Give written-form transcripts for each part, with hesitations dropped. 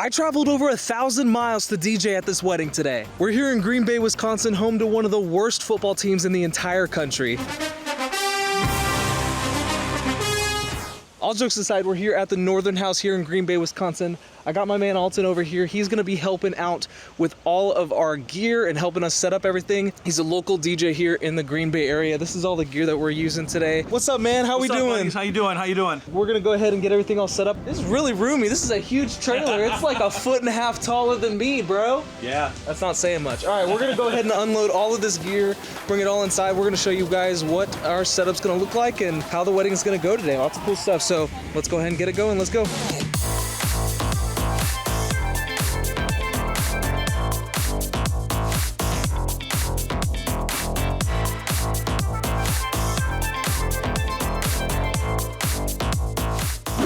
I traveled over 1,000 miles to DJ at this wedding today. We're here in Green Bay, Wisconsin, home to one of the worst football teams in the entire country. All jokes aside, we're here at the Northern House here in Green Bay, Wisconsin. I got my man Alton over here. He's gonna be helping out with all of our gear and helping us set up everything. He's a local DJ here in the Green Bay area. This is all the gear that we're using today. What's up, man? How we doing? Buddies? How you doing? How you doing? We're gonna go ahead and get everything all set up. This is really roomy. This is a huge trailer. It's like 1.5 feet taller than me, bro. Yeah. That's not saying much. All right, we're gonna go ahead and unload all of this gear, bring it all inside. We're gonna show you guys what our setup's gonna look like and how the wedding's gonna go today. Lots of cool stuff. So let's go ahead and get it going. Let's go.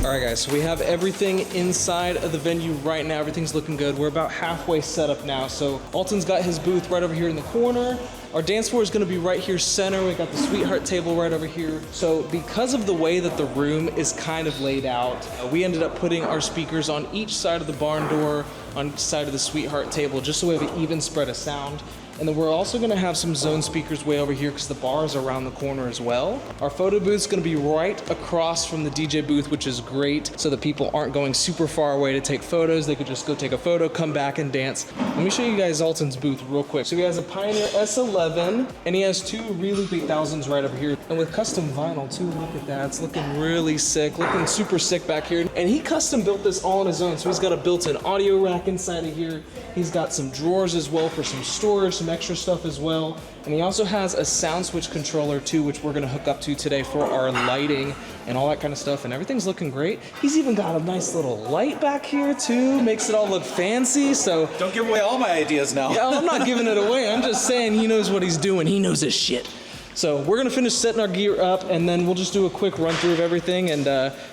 All right, guys, so we have everything inside of the venue right now. Everything's looking good. We're about halfway set up now. So Alton's got his booth right over here in the corner. Our dance floor is gonna be right here center. We got the sweetheart table right over here. So because of the way that the room is kind of laid out, we ended up putting our speakers on each side of the barn door, on each side of the sweetheart table, just so we have an even spread of sound. And then we're also gonna have some zone speakers way over here because the bar is around the corner as well. Our photo booth's gonna be right across from the DJ booth, which is great, so that people aren't going super far away to take photos. They could just go take a photo, come back and dance. Let me show you guys Alton's booth real quick. So he has a Pioneer S11, and he has two really big 8000s right over here. And with custom vinyl too, look at that. It's looking really sick, looking super sick back here. And he custom built this all on his own. So he's got a built-in audio rack inside of here. He's got some drawers as well for some storage, some extra stuff as well. And he also has a sound switch controller too, which we're gonna hook up to today for our lighting and all that kind of stuff. And everything's looking great. He's even got a nice little light back here too, makes it all look fancy. So don't give away all my ideas now. Yeah, I'm not giving it away. I'm just saying he knows what he's doing. He knows his shit. So we're gonna finish setting our gear up and then we'll just do a quick run through of everything and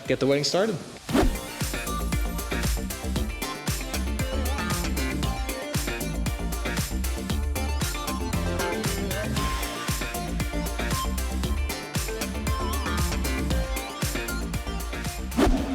get the wedding started.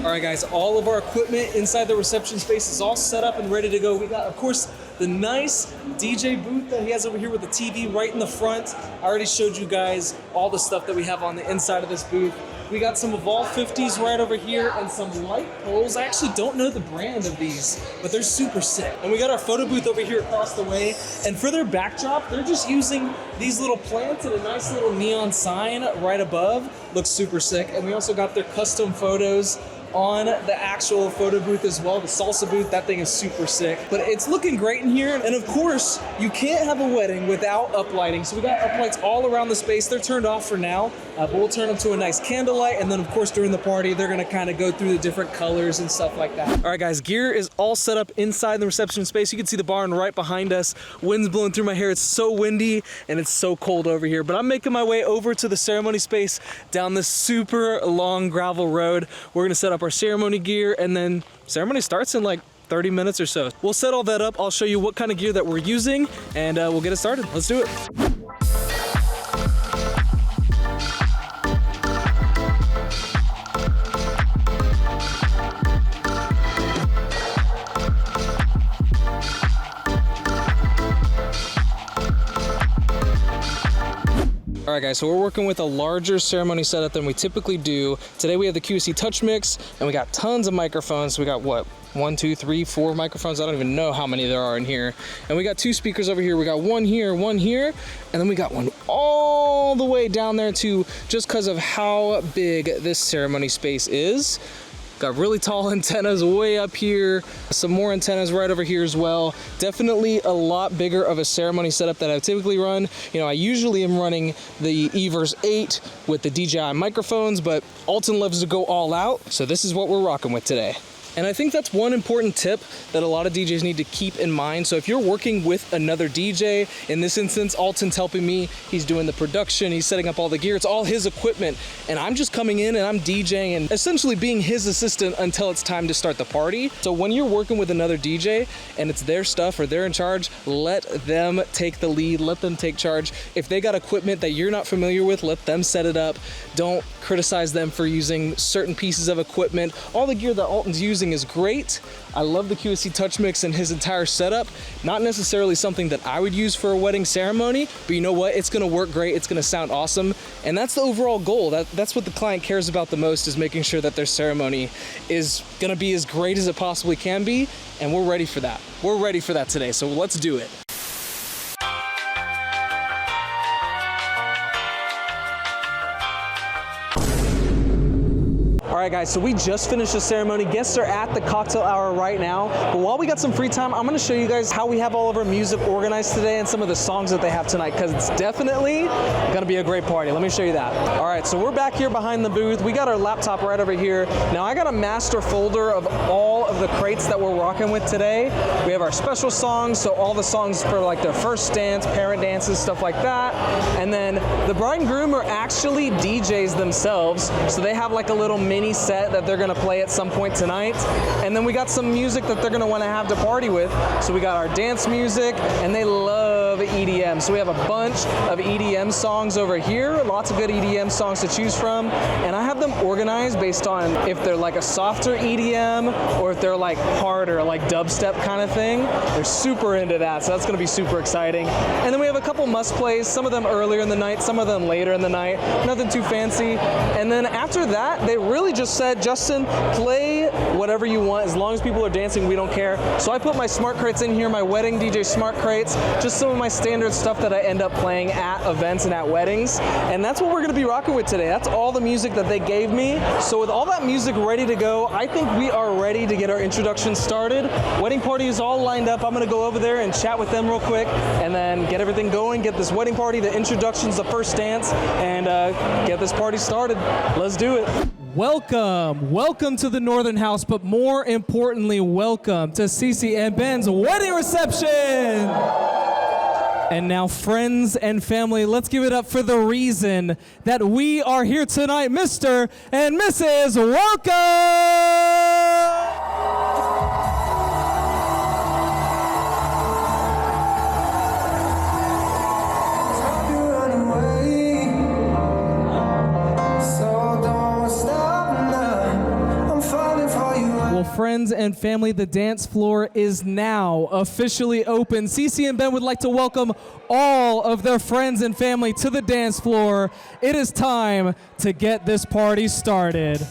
All right, guys, all of our equipment inside the reception space is all set up and ready to go. We got, of course, the nice DJ booth that he has over here with the TV right in the front. I already showed you guys all the stuff that we have on the inside of this booth. We got some Evolve 50s right over here and some light poles. I actually don't know the brand of these, but they're super sick. And we got our photo booth over here across the way. And for their backdrop, they're just using these little plants and a nice little neon sign right above. Looks super sick. And we also got their custom photos on the actual photo booth as well, the salsa booth. That thing is super sick. But it's looking great in here. And of course, you can't have a wedding without uplighting. So we got uplights all around the space. They're turned off for now, but we'll turn them to a nice candlelight. And then of course, during the party, they're gonna kind of go through the different colors and stuff like that. All right, guys, gear is all set up inside the reception space. You can see the barn right behind us. Wind's blowing through my hair. It's so windy and it's so cold over here. But I'm making my way over to the ceremony space down this super long gravel road. We're gonna set up our ceremony gear and then ceremony starts in like 30 minutes or so. We'll set all that up. I'll show you what kind of gear that we're using and we'll get it started. Let's do it. All right, guys, so we're working with a larger ceremony setup than we typically do. Today we have the QC Touch Mix, and we got tons of microphones. We got what? 1, 2, 3, 4 microphones. I don't even know how many there are in here. And we got 2 speakers over here. We got one here, and then we got one all the way down there too, just because of how big this ceremony space is. Got really tall antennas way up here, some more antennas right over here as well. Definitely a lot bigger of a ceremony setup that I typically run. You know, I usually am running the Evers 8 with the DJI microphones, but Alton loves to go all out, so this is what we're rocking with today. And I think that's one important tip that a lot of DJs need to keep in mind. So if you're working with another DJ, in this instance, Alton's helping me. He's doing the production, he's setting up all the gear. It's all his equipment. And I'm just coming in and I'm DJing and essentially being his assistant until it's time to start the party. So when you're working with another DJ and it's their stuff or they're in charge, let them take the lead, let them take charge. If they got equipment that you're not familiar with, let them set it up. Don't criticize them for using certain pieces of equipment. All the gear that Alton's using using is great. I love the QSC Touch Mix and his entire setup. Not necessarily something that I would use for a wedding ceremony, but you know what? It's gonna work great, it's gonna sound awesome, and that's the overall goal. That's what the client cares about the most, is making sure that their ceremony is gonna be as great as it possibly can be, and we're ready for that. We're ready for that today, so let's do it. All right, guys, so we just finished the ceremony. Guests are at the cocktail hour right now. But while we got some free time, I'm gonna show you guys how we have all of our music organized today and some of the songs that they have tonight, because it's definitely gonna be a great party. Let me show you that. All right, so we're back here behind the booth. We got our laptop right over here. Now I got a master folder of all of the crates that we're rocking with today. We have our special songs, so all the songs for like their first dance, parent dances, stuff like that. And then the bride and groom are actually DJs themselves, so they have like a little mini set that they're gonna play at some point tonight. And then we got some music that they're gonna wanna have to party with. So we got our dance music, and they love EDM. So we have a bunch of EDM songs over here, lots of good EDM songs to choose from. And I have them organized based on if they're like a softer EDM or if they're like harder, like dubstep kind of thing. They're super into that, so that's gonna be super exciting. And then we have a couple must plays, some of them earlier in the night, some of them later in the night, nothing too fancy. And then after that, they really just said, Justin, play whatever you want. As long as people are dancing, we don't care. So I put my smart crates in here, my wedding DJ smart crates, just some of my standard stuff that I end up playing at events and at weddings. And that's what we're gonna be rocking with today. That's all the music that they gave me. So with all that music ready to go, I think we are ready to get our introduction started. Wedding party is all lined up. I'm gonna go over there and chat with them real quick and then get everything going, get this wedding party, the introductions, the first dance, and get this party started. Let's do it. Welcome to the Northern House, but more importantly, welcome to Cece and Ben's wedding reception. And now, friends and family, let's give it up for the reason that we are here tonight, Mr. and Mrs. Welcome! Well, friends and family, the dance floor is now officially open. Cece and Ben would like to welcome all of their friends and family to the dance floor. It is time to get this party started.